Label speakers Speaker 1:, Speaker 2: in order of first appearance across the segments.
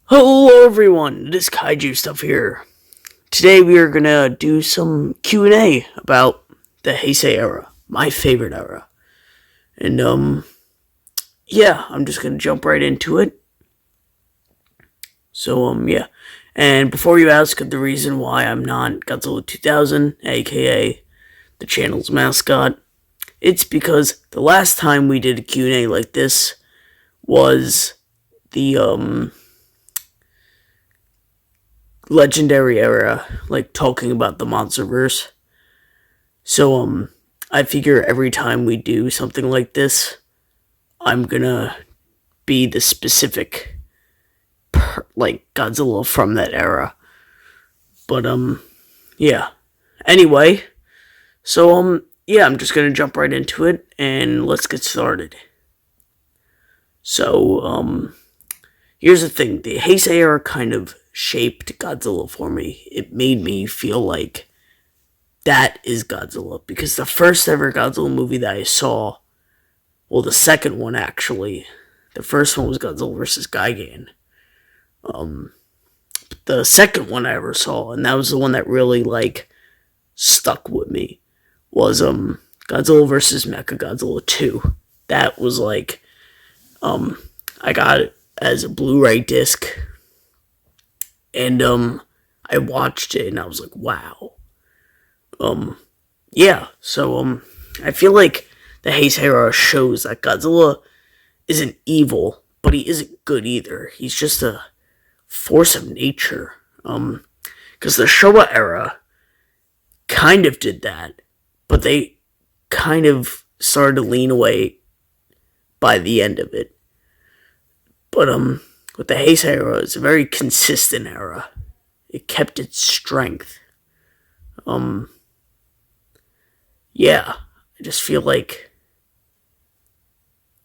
Speaker 1: Hello everyone, it is Kaiju Stuff here. Today we are gonna do some Q&A about the Heisei era, my favorite era. And yeah, I'm just gonna jump right into it. Yeah. And before you ask the reason why I'm not Godzilla 2000, aka the channel's mascot, it's because the last time we did a Q&A like this was the legendary era, like talking about the monsterverse. So I figure every time we do something like this, I'm gonna be the specific like Godzilla from that era. But yeah. Anyway, yeah, I'm just gonna jump right into it and let's get started. So here's the thing: the Heisei era kind of shaped Godzilla for me. It made me feel like that is Godzilla because the first ever Godzilla movie that I saw, well, the second one actually, the first one was Godzilla vs. Gigan. The second one I ever saw, and that was the one that really like stuck with me, was Godzilla vs. Mechagodzilla 2. That was like I got it as a Blu-ray disc, and I watched it and I was like, wow. Yeah, so I feel like the Heisei era shows that Godzilla isn't evil, but he isn't good either. He's just a force of nature. Because the Showa era kind of did that, but they kind of started to lean away by the end of it. But with the Heisei era, it's a very consistent era. It kept its strength. Yeah, I just feel like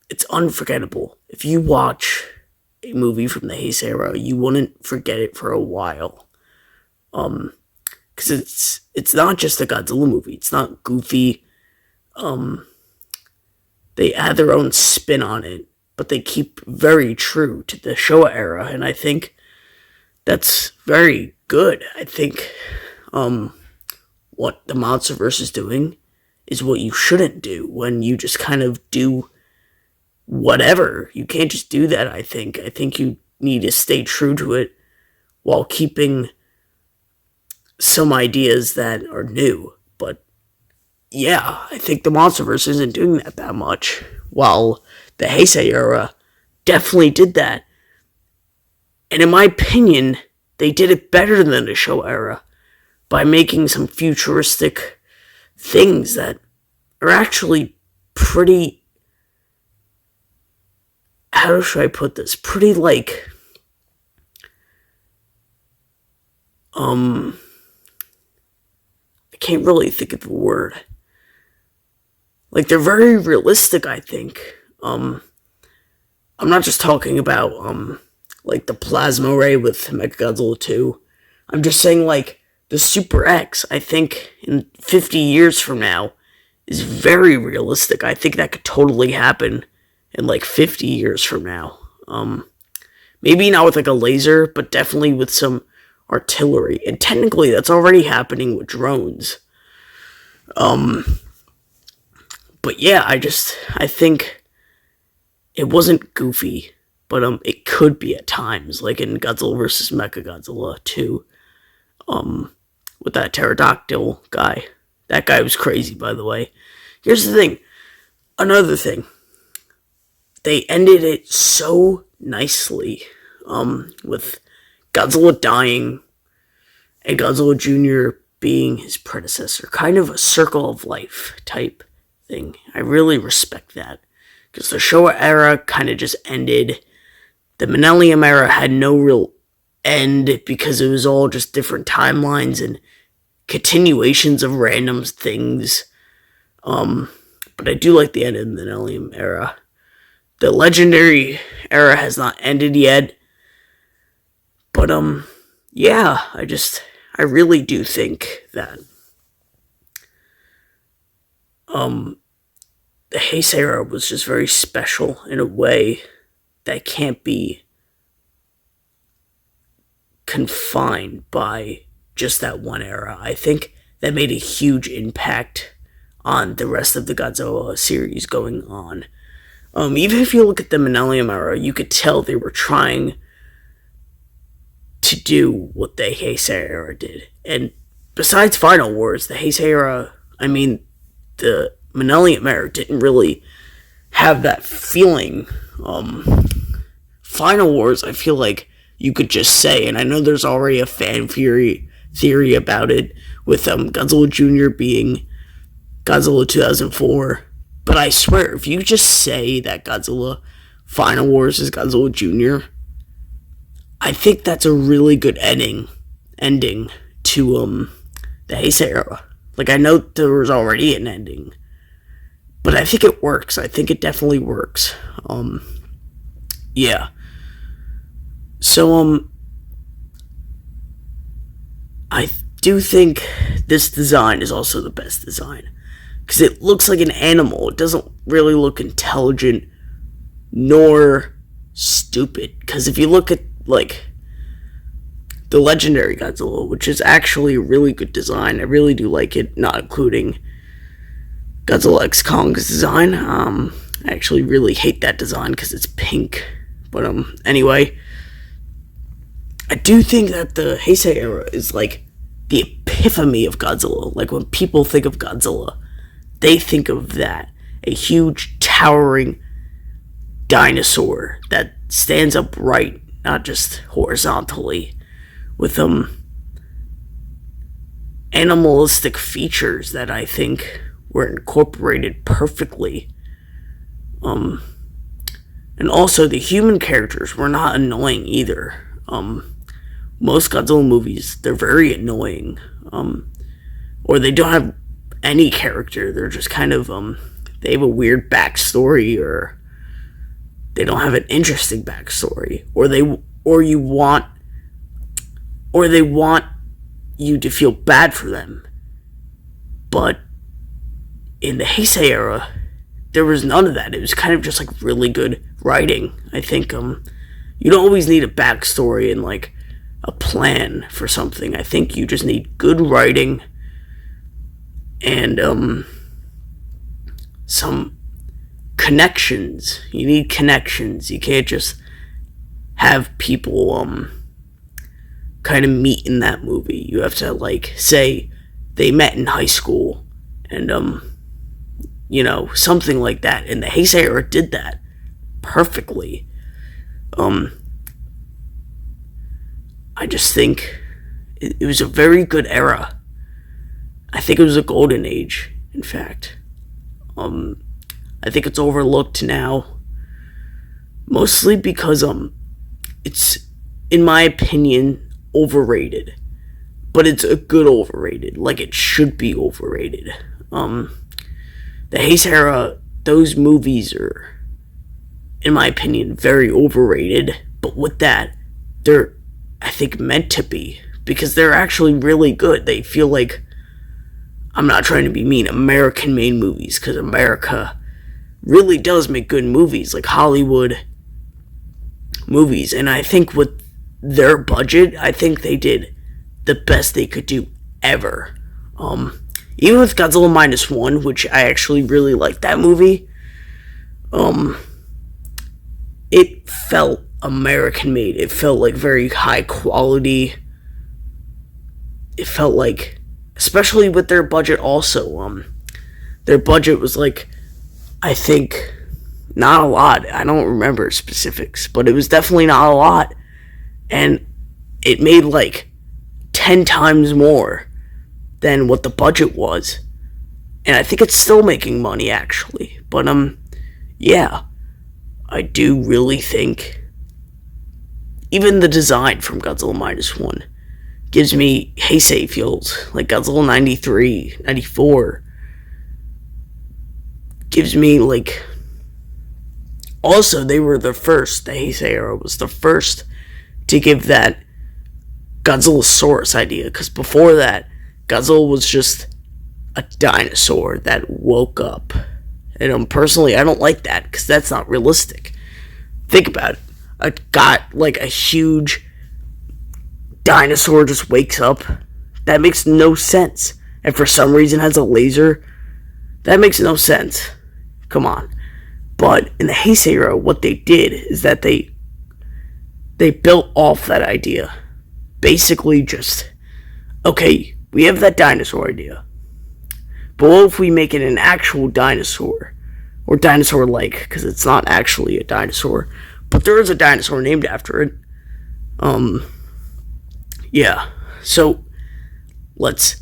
Speaker 1: it's unforgettable. If you watch a movie from the Heisei era, you wouldn't forget it for a while. Because it's not just a Godzilla movie. It's not goofy. They add their own spin on it, but they keep very true to the Showa era, and I think that's very good. I think what the MonsterVerse is doing is what you shouldn't do when you just kind of do whatever. You can't just do that, I think. I think you need to stay true to it while keeping some ideas that are new. But yeah, I think the MonsterVerse isn't doing that much, while the Heisei era definitely did that. And in my opinion, they did it better than the Showa era by making some futuristic things that are actually pretty, how should I put this? Pretty like I can't really think of the word. Like, they're very realistic, I think. I'm not just talking about like the plasma ray with Mechagodzilla 2. I'm just saying like the Super X, I think in 50 years from now is very realistic. I think that could totally happen in like 50 years from now. Maybe not with like a laser, but definitely with some artillery. And technically that's already happening with drones. But yeah, I think it wasn't goofy, but it could be at times, like in Godzilla vs. Mechagodzilla 2, with that pterodactyl guy. That guy was crazy, by the way. Here's the thing. Another thing. They ended it so nicely, with Godzilla dying and Godzilla Jr. being his predecessor. Kind of a circle of life type thing. I really respect that. Because the Showa era kind of just ended. The Millennium era had no real end because it was all just different timelines and continuations of random things. But I do like the end of the Millennium era. The Legendary era has not ended yet. But yeah, I really do think that the Heisei era was just very special in a way that can't be confined by just that one era. I think that made a huge impact on the rest of the Godzilla series going on. Even if you look at the Millennium era, you could tell they were trying to do what the Heisei era did. And besides Final Wars, the Heisei era, the Millennium era didn't really have that feeling. Final Wars, I feel like you could just say, and I know there's already a fan theory about it, with Godzilla Jr. being Godzilla 2004. But I swear, if you just say that Godzilla Final Wars is Godzilla Jr., I think that's a really good ending to the Heisei era. Like, I know there was already an ending, but I think it works. I think it definitely works. Yeah. So, I do think this design is also the best design. Because it looks like an animal. It doesn't really look intelligent nor stupid. Because if you look at, like, the Legendary Godzilla, which is actually a really good design, I really do like it, not including Godzilla X Kong's design. I actually really hate that design because it's pink. But, anyway, I do think that the Heisei era is, like, the epiphany of Godzilla. Like, when people think of Godzilla, they think of that. A huge, towering dinosaur that stands upright, not just horizontally, with animalistic features that I think were incorporated perfectly. And also, the human characters were not annoying either. Most Godzilla movies, they're very annoying. Or they don't have any character. They're just kind of, they have a weird backstory, or they don't have an interesting backstory. Or they want you to feel bad for them. But in the Heisei era, there was none of that. It was kind of just like really good writing. I think you don't always need a backstory and like a plan for something. I think you just need good writing and some connections. You need connections. You can't just have people kind of meet in that movie. You have to like say they met in high school and something like that. And the Heisei era did that perfectly. I just think it was a very good era. I think it was a golden age, in fact. I think it's overlooked now, mostly because it's, in my opinion, overrated. But it's a good overrated, like it should be overrated. The Heisei era, those movies are, in my opinion, very overrated. But with that, they're, I think, meant to be, because they're actually really good. They feel like, I'm not trying to be mean, American-made movies, because America really does make good movies, like Hollywood movies. And I think with their budget, I think they did the best they could do ever. Even with Godzilla Minus One, which I actually really liked that movie, it felt American-made. It felt like very high quality. It felt like, especially with their budget also, their budget was like, I think, not a lot. I don't remember specifics, but it was definitely not a lot. And it made like 10 times more than what the budget was. And I think it's still making money, actually. But, yeah. I do really think even the design from Godzilla Minus One gives me Heisei feels, like Godzilla 93, 94. Gives me, like... Also, they were the first, the Heisei era was the first to give that Godzillasaurus idea. Because before that, Godzilla was just a dinosaur that woke up. And personally, I don't like that, because that's not realistic. Think about it. Got like a huge dinosaur just wakes up. That makes no sense. And for some reason has a laser. That makes no sense. Come on. But in the Heisei era, what they did is that they built off that idea. Basically just, okay, we have that dinosaur idea. But what if we make it an actual dinosaur? Or dinosaur-like, because it's not actually a dinosaur. But there is a dinosaur named after it. Yeah. So, let's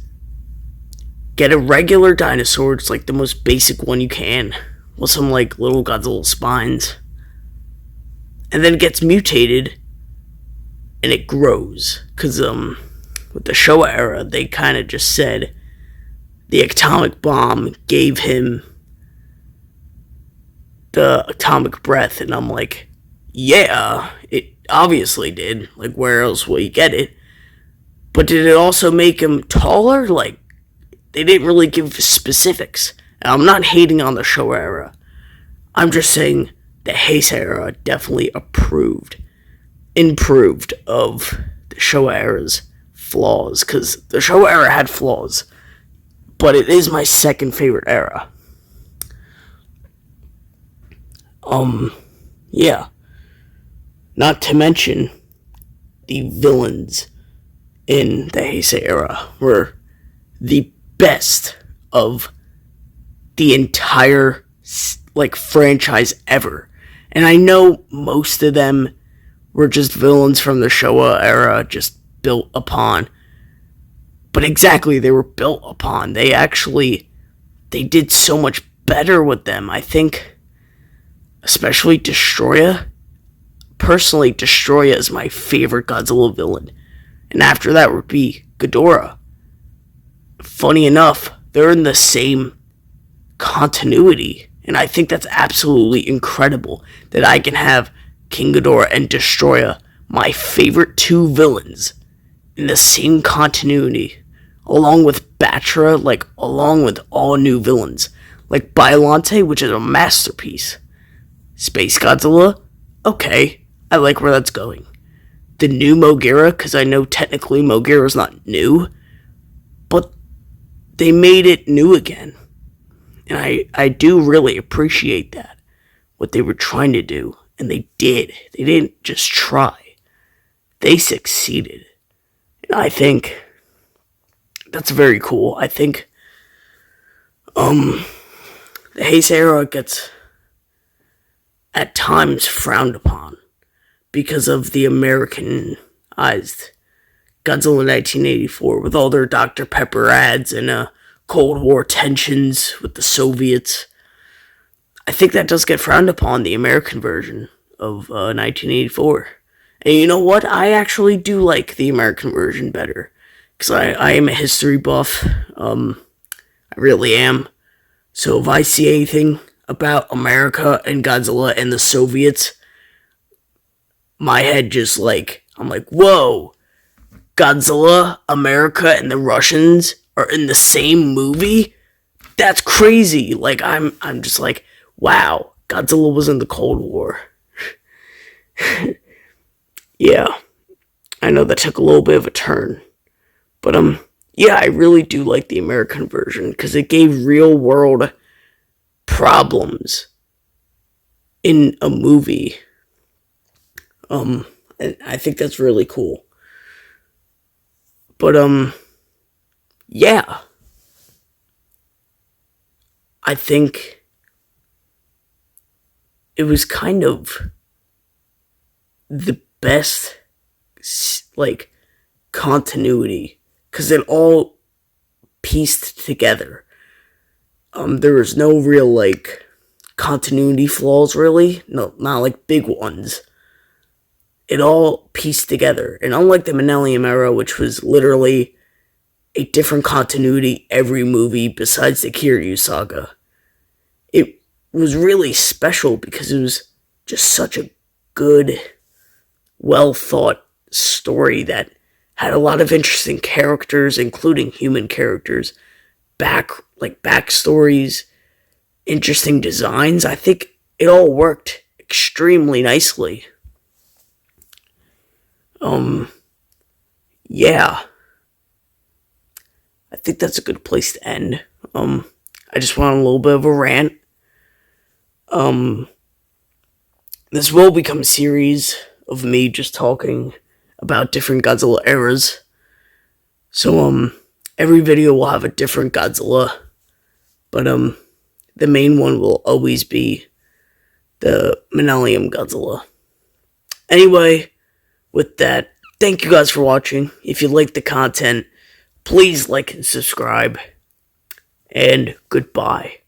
Speaker 1: get a regular dinosaur. It's like the most basic one you can. With some, like, little Godzilla spines. And then it gets mutated. And it grows. Because, with the Showa era, they kind of just said the atomic bomb gave him the atomic breath, and I'm like, yeah, it obviously did. Like, where else will you get it? But did it also make him taller? Like, they didn't really give specifics. And I'm not hating on the Showa era. I'm just saying the Heisei era definitely improved of the Showa era's flaws, because the Showa era had flaws, but it is my second favorite era. Yeah. Not to mention, the villains in the Heisei era were the best of the entire, like, franchise ever. And I know most of them were just villains from the Showa era, just built upon. But exactly, they were built upon. They did so much better with them. I think, especially Destroya. Personally, Destroya is my favorite Godzilla villain. And after that would be Ghidorah. Funny enough, they're in the same continuity. And I think that's absolutely incredible that I can have King Ghidorah and Destroya, my favorite two villains, in the same continuity. Along with Batra, like, along with all new villains. Like Biollante, which is a masterpiece. Space Godzilla? Okay, I like where that's going. The new Mogira, because I know technically Mogira's not new, but they made it new again. And I do really appreciate that. What they were trying to do. And they did. They didn't just try. They succeeded. And I think that's very cool. I think the Heisei era gets at times frowned upon because of the Americanized Godzilla 1984 with all their Dr. Pepper ads and Cold War tensions with the Soviets. I think that does get frowned upon, the American version of 1984. And you know what? I actually do like the American version better. Because I am a history buff. I really am. So if I see anything about America and Godzilla and the Soviets, my head just like, I'm like, whoa, Godzilla, America, and the Russians are in the same movie? That's crazy. Like, I'm just like, wow, Godzilla was in the Cold War. Yeah, I know that took a little bit of a turn. But, yeah, I really do like the American version, because it gave real world problems in a movie. And I think that's really cool. But, yeah. I think it was kind of the best, like, continuity, because it all pieced together. There was no real, like, continuity flaws, really. No, not like big ones. It all pieced together. And unlike the Millennium Era, which was literally a different continuity every movie besides the Kiryu saga, it was really special because it was just such a good, well-thought story that had a lot of interesting characters, including human characters, backstories, interesting designs. I think it all worked extremely nicely. yeah, I think that's a good place to end. I just went on a little bit of a rant. Um, this will become a series of me just talking about different Godzilla eras. So, every video will have a different Godzilla, but, the main one will always be the Millennium Godzilla. Anyway, with that, thank you guys for watching. If you like the content, please like and subscribe, and goodbye.